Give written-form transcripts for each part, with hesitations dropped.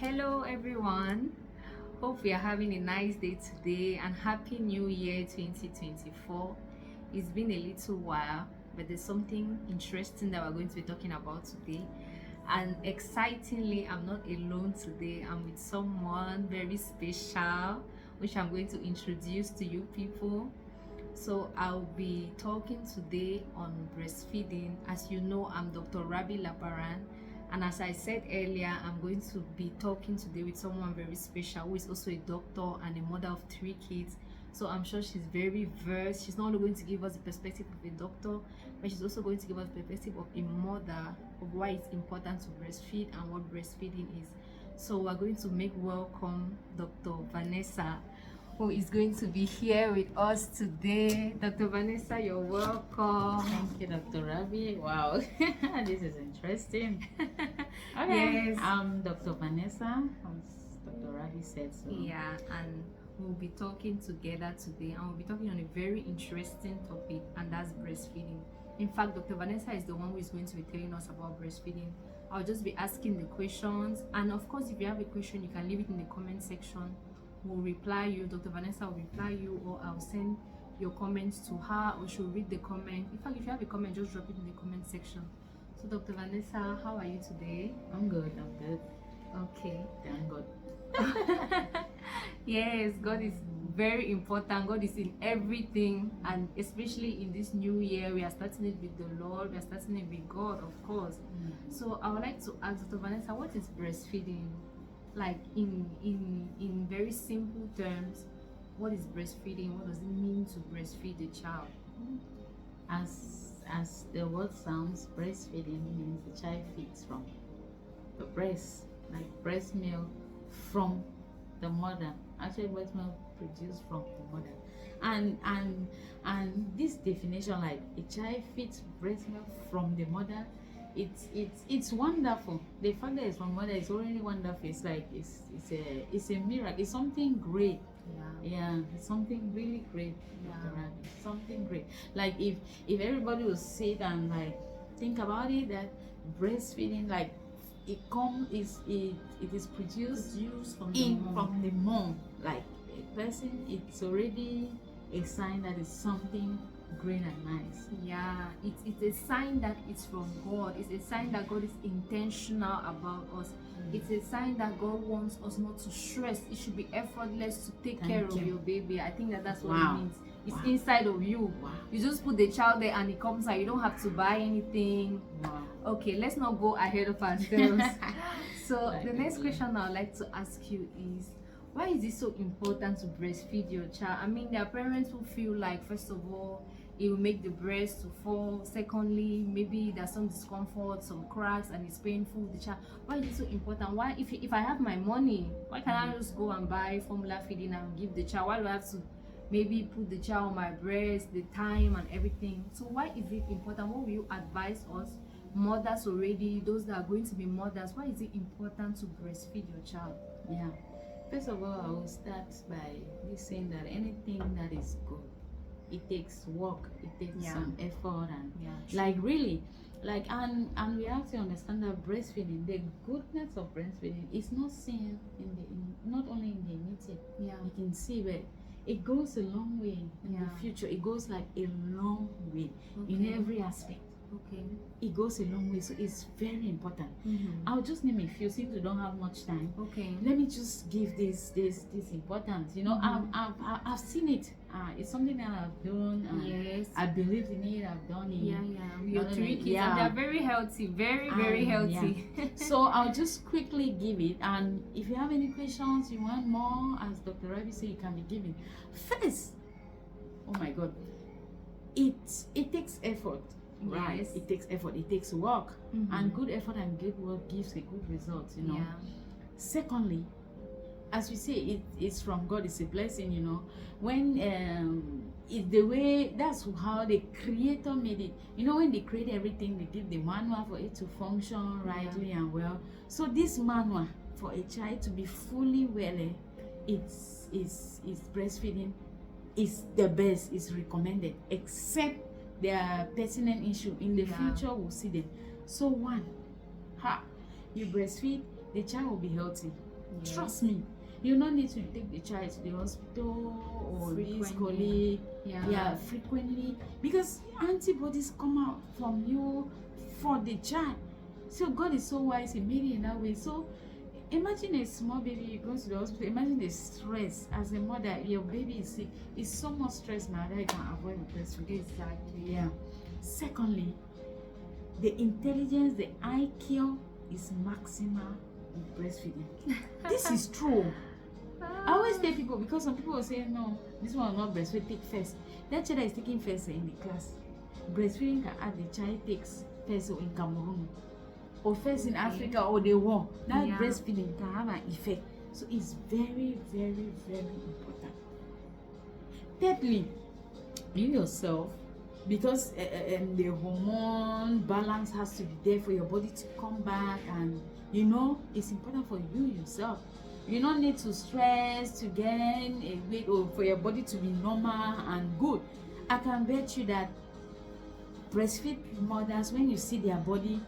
Hello everyone. Hope we are having a nice day today and happy new year 2024. It's been a little while, but there's something interesting that we're going to be talking about today. And excitingly, I'm not alone today. I'm with someone very special, which I'm going to introduce to you people. So I'll be talking today on breastfeeding. As you know, I'm Dr. Rabi Labaran, and as I said earlier, I'm going to be talking today with someone very special who is also a doctor and a mother of 3 kids. So I'm sure she's very versed. She's not only going to give us the perspective of a doctor, but she's also going to give us the perspective of a mother, of why it's important to breastfeed and what breastfeeding is. So we're going to make welcome Dr. Vanessa, who is going to be here with us today. Dr. Vanessa, you're welcome. Thank you, Dr. Rabi. Wow, this is interesting. Okay. Yes. I'm Dr. Vanessa, as Dr. Rabi said so. Yeah, and we'll be talking together today, and we'll be talking on a very interesting topic, and that's breastfeeding. In fact, Dr. Vanessa is the one who is going to be telling us about breastfeeding. I'll just be asking the questions, and of course, if you have a question, you can leave it in the comment section. We'll reply you. Dr. Vanessa will reply you, or I'll send your comments to her, or she'll read the comment. In fact, if you have a comment, just drop it in the comment section. So, Dr. Vanessa, how are you today? I'm good. Okay. Thank God. Yes, God is very important. God is in everything, and especially in this new year, we are starting it with the Lord. We are starting it with God, of course. So I would like to ask Dr. Vanessa, what is breastfeeding? Like in very simple terms, what is breastfeeding? What does it mean to breastfeed a child? As the word sounds, breastfeeding means the child feeds from the breast, like breast milk from the mother. Actually, breast milk produced from the mother. And this definition, like a child feeds breast milk from the mother, it's wonderful. The fact that it's from mother is already wonderful. It's like it's a miracle. It's something great. Yeah, it's something really great. Yeah. Something great. Like if everybody will sit and like think about it, that breastfeeding, like it is produced from the mom. from the mom. Like a person, it's already a sign that it's something great and nice. Yeah, it's a sign that it's from God. It's a sign that God is intentional about us. It's a sign that God wants us not to stress. It should be effortless to take care of your baby. I think that's what it means. It's inside of you. You just put the child there and it comes out. You don't have to buy anything. Okay, let's not go ahead of ourselves. So the next question I'd like to ask you is, why is it so important to breastfeed your child? I mean, there are parents who feel like, first of all, it will make the breast to fall. Secondly, maybe there's some discomfort, some cracks, and it's painful. The child. Why is it so important? Why, if I have my money, why can't I just go and buy formula feeding and give the child? Why do I have to maybe put the child on my breast, the time and everything? So why is it important? What will you advise us, mothers already, those that are going to be mothers? Why is it important to breastfeed your child? Yeah. First of all, I will start by saying that anything that is good, it takes work, it takes some effort, and like really, like and we have to understand that breastfeeding, the goodness of breastfeeding is not seen not only in the immediate. You can see, but it goes a long way in the future. It goes like a long way in every aspect. Okay. It goes a long way, so it's very important. I'll just name a few since we don't have much time. Okay. Let me just give this importance. You know, I've seen it. It's something that I've done. Yes. I believe in it. I've done it. Your 3 kids, and they're very healthy, very healthy. So I'll just quickly give it, and if you have any questions, you want more, as Dr. Ravi said, you can be given. First, oh my God, it takes effort. Right, yes. It takes effort, it takes work, and good effort and good work gives a good result, you know. Secondly, as we say, it's from God, it's a blessing, you know. When it's the way, that's how the creator made it. You know, when they create everything, they give the manual for it to function rightly and well. So this manual for a child to be fully well, it's breastfeeding is the best, is recommended, except their pertinent issue in the future. We'll see them. So one, you breastfeed, the child will be healthy. Yeah. Trust me, you don't need to take the child to the hospital or this colleague. Yeah, frequently, because antibodies come out from you for the child. So God is so wise, He made it in that way. So imagine a small baby, you go to the hospital, imagine the stress as a mother, your baby is sick. It's so much stress now that you can avoid with breastfeeding. Exactly. Yeah. Secondly, the intelligence, the IQ is maximal with breastfeeding. This is true. I always tell people, because some people will say, no, this one will not breastfeed, take first. That child that is taking first in the class, breastfeeding can add the child takes first in Cameroon or first in Africa or the war. That breastfeeding can have an effect. So it's very, very, very important. Thirdly, you yourself, because the hormone balance has to be there for your body to come back, and you know it's important for you yourself. You don't need to stress to gain a weight or for your body to be normal and good. I can bet you that breastfeed mothers, when you see their body,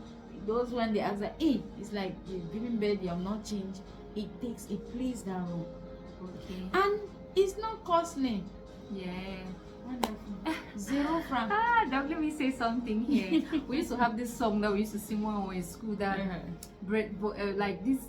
those when they ask that, hey, it's like you're giving birth, you have not changed. It plays that role. Okay. And it's not costly. Yeah. Wonderful. 0 franc. Don't let me say something here. We used to have this song that we used to sing when we were in school that like these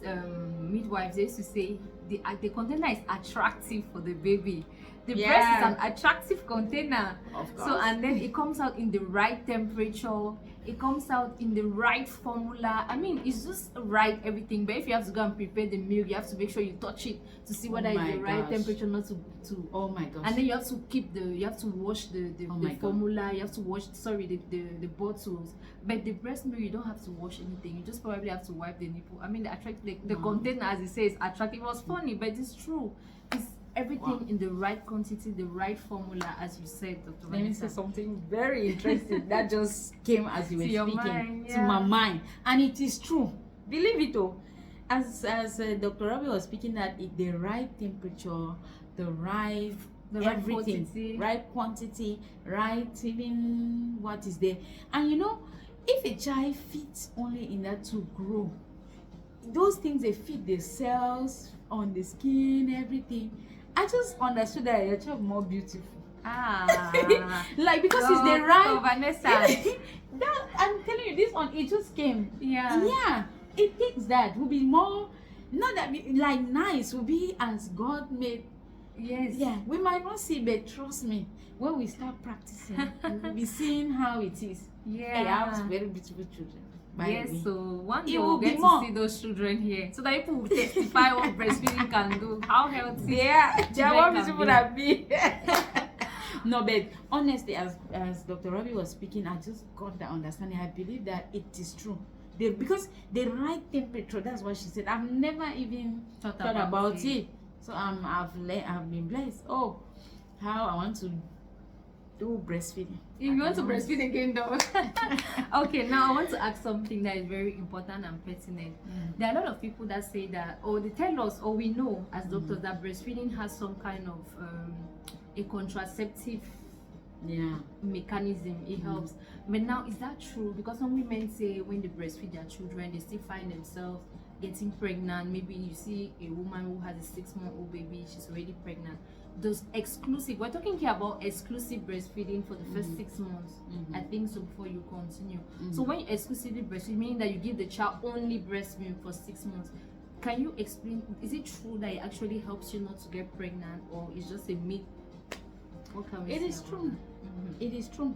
midwives, they used to say the container is attractive for the baby. The breast is an attractive container. Of course. So, and then it comes out in the right temperature. It comes out in the right formula. I mean, it's just right everything. But if you have to go and prepare the milk, you have to make sure you touch it to see whether it's the right temperature, not to. Oh my gosh. And then you have to you have to wash the formula. You have to wash, the bottles. But the breast milk, you don't have to wash anything. You just probably have to wipe the nipple. I mean, the container, as it says, attractive. It was funny, but it's true. It's everything in the right quantity, the right formula, as you said, Dr. Let me say something very interesting that just came as you were speaking to my mind, and it is true. Believe it, oh. As Dr. Rabi was speaking, that the right temperature, the right everything, right quantity, right even what is there, and you know, if a child fits only in that to grow, those things they feed the cells on the skin, everything. I just understood that your child more beautiful. Like because it's the right. Vanessa. That I'm telling you, this one it just came. Yeah. It takes that will be more, not that be, like nice will be as God made. Yes. Yeah. We might not see, but trust me, when we start practicing, we'll be seeing how it is. Yeah. Hey, I have very beautiful children. Yes, so one day we'll get to see those children here, so that people will testify what breastfeeding can do, how healthy. Yeah, they are what people that be. No, but honestly, as Dr. Rabi was speaking, I just got that understanding. I believe that it is true. Because the right temperature, that's what she said. I've never even thought about it. So I've been blessed. Oh, how I want to do breastfeeding. If you want to breastfeed again though. Okay, now I want to ask something that is very important and pertinent. There are a lot of people that say that, or they tell us, or we know as doctors, that breastfeeding has some kind of a contraceptive mechanism. It helps. But now, is that true? Because some women say when they breastfeed their children, they still find themselves getting pregnant. Maybe you see a woman who has a 6-month-old baby, she's already pregnant. Those exclusive, we're talking here about exclusive breastfeeding for the first 6 months. I think so, before you continue. So when you exclusively breastfeed, meaning that you give the child only breast milk for 6 months, can you explain, is it true that it actually helps you not to get pregnant, or it's just a myth? What can we say? It is true. It is true.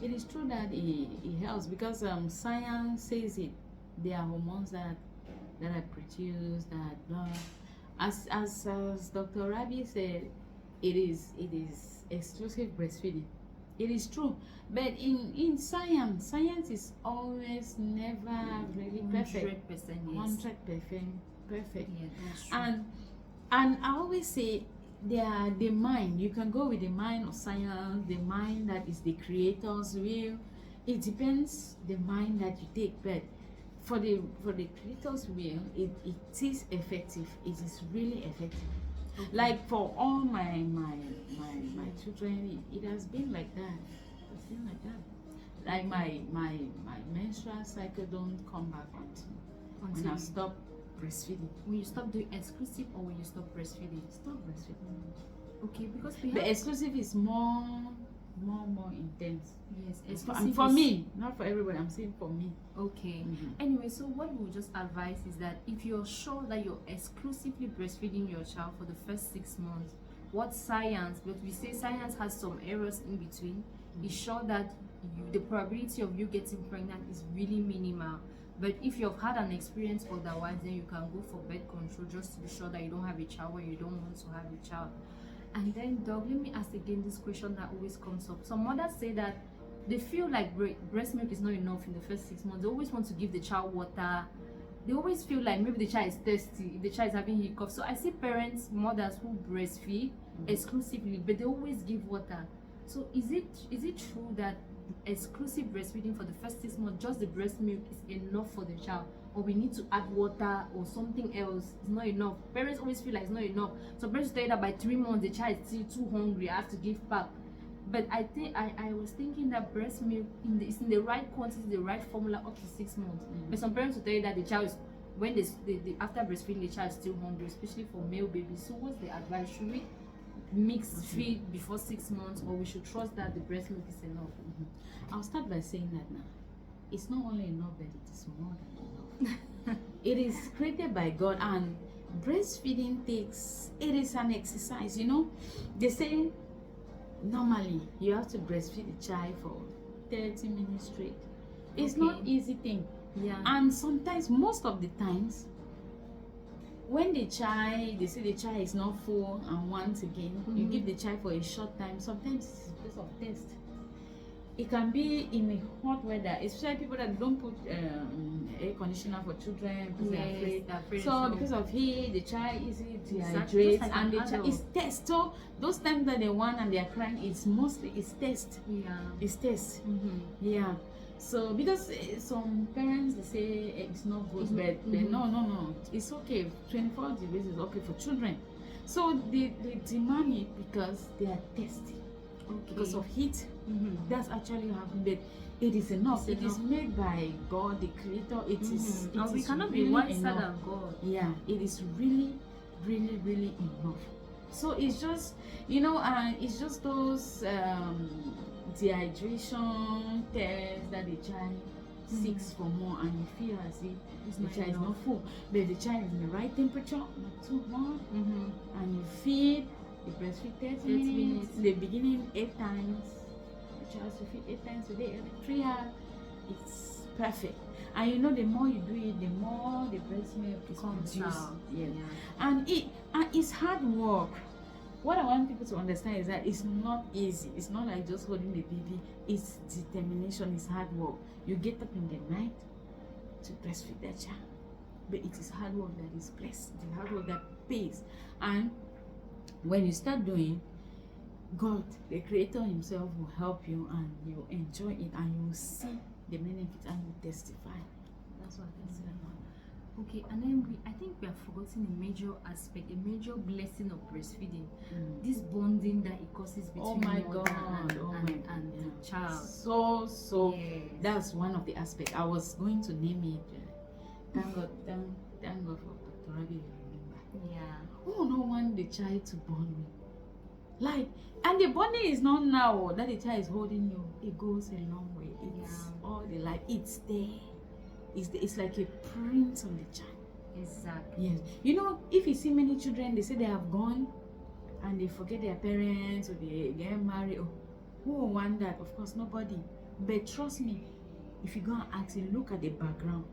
It is true that it helps, because science says it. There are hormones that are produced, that blah. As Dr. Rabi said, it is exclusive breastfeeding. It is true, but in science is always never really perfect. 100% perfect. Yeah, that's true. And I always say, the mind, you can go with the mind of science, the mind that is the creator's will. It depends the mind that you take, but for the creator's will, it is effective. It is really effective. Like for all my children, it has been like that. It's been like that. Like my menstrual cycle don't come back until when I stop breastfeeding. When you stop doing exclusive or when you stop breastfeeding? Stop breastfeeding. Okay, because the exclusive is more intense. Yes, exclusive for me, not for everybody. I'm saying for me. Okay. Anyway, so what we will just advise is that if you're sure that you're exclusively breastfeeding your child for the first 6 months, what science, but we say science has some errors in between, is sure that the probability of you getting pregnant is really minimal. But if you've had an experience otherwise, then you can go for birth control just to be sure that you don't have a child when you don't want to have a child. And then, Doug, let me ask again this question that always comes up. Some mothers say that they feel like breast milk is not enough in the first 6 months. They always want to give the child water. They always feel like maybe the child is thirsty, if the child is having hiccups. So I see parents, mothers who breastfeed exclusively, but they always give water. So is it true that exclusive breastfeeding for the first 6 months, just the breast milk is enough for the child, or we need to add water or something else? It's not enough. Parents always feel like it's not enough. So parents tell you that by 3 months the child is still too hungry, I have to give back. But I think I was thinking that breast milk is in the right quantity, the right formula up to 6 months. But some parents will tell you that the child is, when they after breastfeeding, the child is still hungry, especially for male babies. So what's the advice? Should we mix feed before 6 months, or we should trust that the breast milk is enough? I'll start by saying that now, it's not only enough, but it is more than enough. It is created by God, and breastfeeding it is an exercise. They say normally you have to breastfeed the child for 30 minutes straight. It's not easy thing. And sometimes, most of the times, when they say the child is not full and wants again, you give the child for a short time. Sometimes it's because of thirst. It can be in a hot weather, especially people that don't put air conditioner for children because they're afraid. So because of heat, the child is dehydrated, like, and the child is thirst. So those times that they want and they are crying, it's thirst. It's thirst. Yeah. So because some parents, they say it's not good, but no, it's okay. 24 degrees is okay for children. So they demand it because they are thirsty. Because of heat. That's actually happening, but it is enough. It is made by God, the Creator. It is. We cannot be wiser than God. Yeah, it is really, really, really enough. So it's just, it's just those dehydration tests that the child seeks for more, and you feel as if the child is not full, but the child is in the right temperature, not too hot, and you feed. You breastfeed 30 minutes. The beginning 8 times. The child should feed 8 times a day, every 3 hours. It's perfect. And the more you do it, the more the breast milk is produced. And it's hard work. What I want people to understand is that it's not easy. It's not like just holding the baby. It's determination. It's hard work. You get up in the night to breastfeed that child, but it is hard work that is blessed. The hard work that pays. And when you start doing, God, the Creator Himself, will help you, and you enjoy it, and you will see the benefits, and you testify. That's what I say. Okay, and then I think we are forgetting a major aspect, a major blessing of breastfeeding. This bonding that it causes between mother and the child. So that's one of the aspects. I was going to name it. Thank God for Dr. Rabi. Who no want the child to bond with? And the bonding is not now that the child is holding you. It goes a long way. It's all the life. It's there. It's like a print on the child. Exactly. Yes. If you see many children, they say they have gone and they forget their parents, or they get married. Who will want that? Of course, nobody. But trust me, if you go and ask him, look at the background.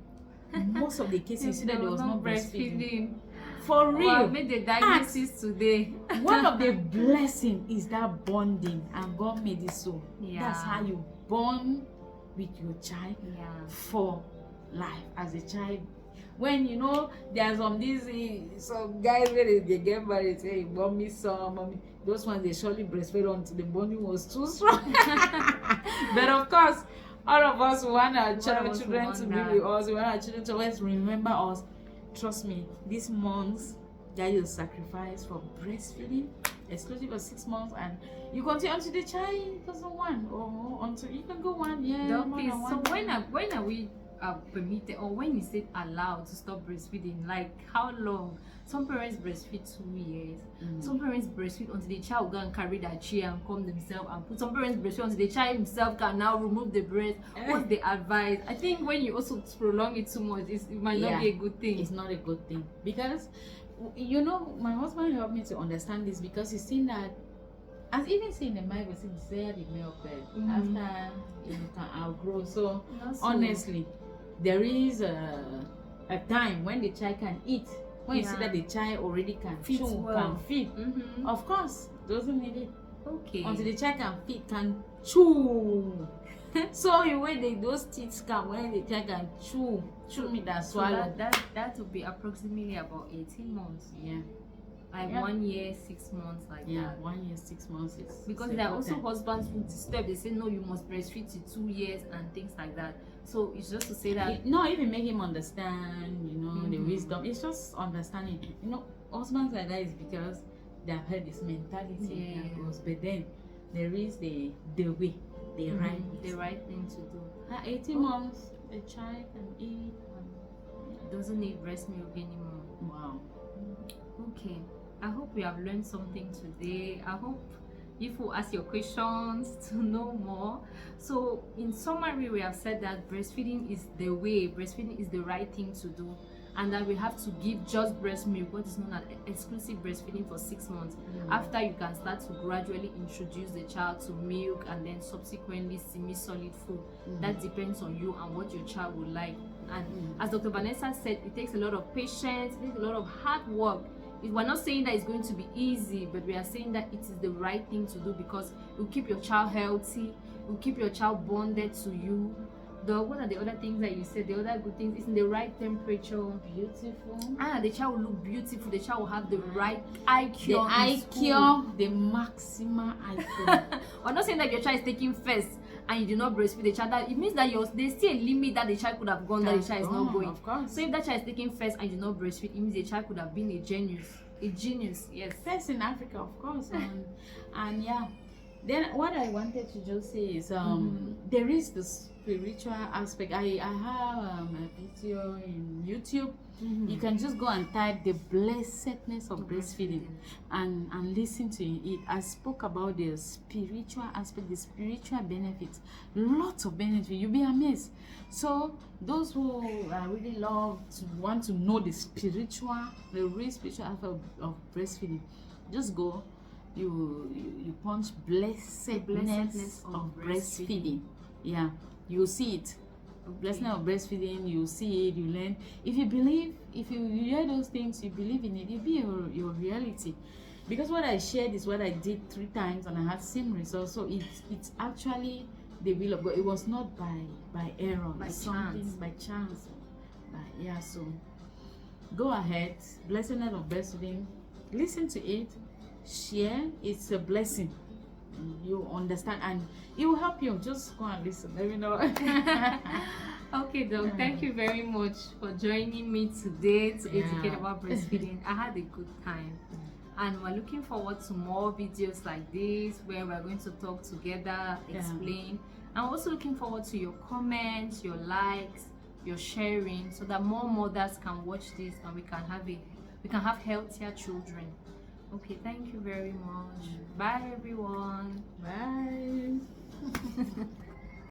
Most of the cases, you see that there was no breastfeeding. For real. I made the diagnosis today. One of the blessings is that bonding, and God made it so. That's how you bond with your child for life as a child. When there are some guys when they get married, say, mommy, those ones they surely breastfed until the bonding was too strong. But of course, all of us want our children to be with us. We want our children to always remember us. Trust me, these months that you sacrifice for breastfeeding, exclusive for 6 months, and you continue until the child doesn't want, or until you can go 1 year. Please, so when are we permitted, or when is it allowed to stop breastfeeding? Like how long? Some parents breastfeed 2 years. Some parents breastfeed until the child go and carry that chair and come themselves and put. Some parents breastfeed until the child himself can now remove the breast. What's the advice? I think when you also prolong it too much, it might not be a good thing. It's not a good thing, because my husband helped me to understand this, because he's seen that, as even seen in the Bible, since the milk bed after can outgrow. So honestly, there is a time when the child can eat. When you see that the child already can chew, can feed, of course, doesn't need it. Okay. Until the child can feed, can chew. So when those teeth come, when the child can chew meat and swallow. So that would be approximately about 18 months. Yeah. Like 1 year, 6 months, like that. 1 year, 6 months is because there are also husbands who disturb. They say no, you must breastfeed till 2 years and things like that. So it's just to say that not even make him understand, the wisdom. It's just understanding. Husbands like that is because they have heard this mentality that goes, but then there is the way, the right thing to do. At 18 months, the child can eat and doesn't need breast milk anymore. Wow. Okay. I hope we have learned something today. I hope you will ask your questions to know more. So in summary, we have said that breastfeeding is the way, breastfeeding is the right thing to do, and that we have to give just breast milk, what is known as exclusive breastfeeding, for 6 months. After, you can start to gradually introduce the child to milk and then subsequently semi-solid food. That depends on you and what your child would like. And as Dr. Vanessa said, it takes a lot of patience, it takes a lot of hard work. We're not saying that it's going to be easy, but we are saying that it is the right thing to do, because it will keep your child healthy, it will keep your child bonded to you. What are the other things that you said? The other good things is in the right temperature. Beautiful. The child will look beautiful. The child will have the right IQ. The IQ, the maximum IQ. We're not saying that your child is taking first and you do not breastfeed the child. That it means that there's still a limit that the child could have gone, that the child is not going. Of course. So if that child is taking first and you do not breastfeed, it means the child could have been a genius. A genius, yes. First in Africa, of course. And yeah. Then what I wanted to just say is there is the spiritual aspect. I have a video in YouTube. You can just go and type the blessedness of breastfeeding and listen to it. I spoke about the spiritual aspect, the spiritual benefits, lots of benefits. You'll be amazed. So those who really want to know the real spiritual aspect of breastfeeding, just go. You punch blessedness of breastfeeding. Yeah, you'll see it. Blessing of breastfeeding, you see it, you learn. If you believe, if you hear those things, you believe in it, it'll be your reality. Because what I shared is what I did 3 times and I had same results. So it's actually the will of God. It was not by error, by chance. So go ahead, blessedness of breastfeeding, listen to it, share. It's a blessing. You understand, and it will help you. Just go and listen. Let me know. Okay, Doc. Thank you very much for joining me today to educate about breastfeeding. I had a good time, and we're looking forward to more videos like this where we're going to talk together, explain. I'm also looking forward to your comments, your likes, your sharing, so that more mothers can watch this and we can have healthier children. Okay, thank you very much. Bye, everyone. Bye.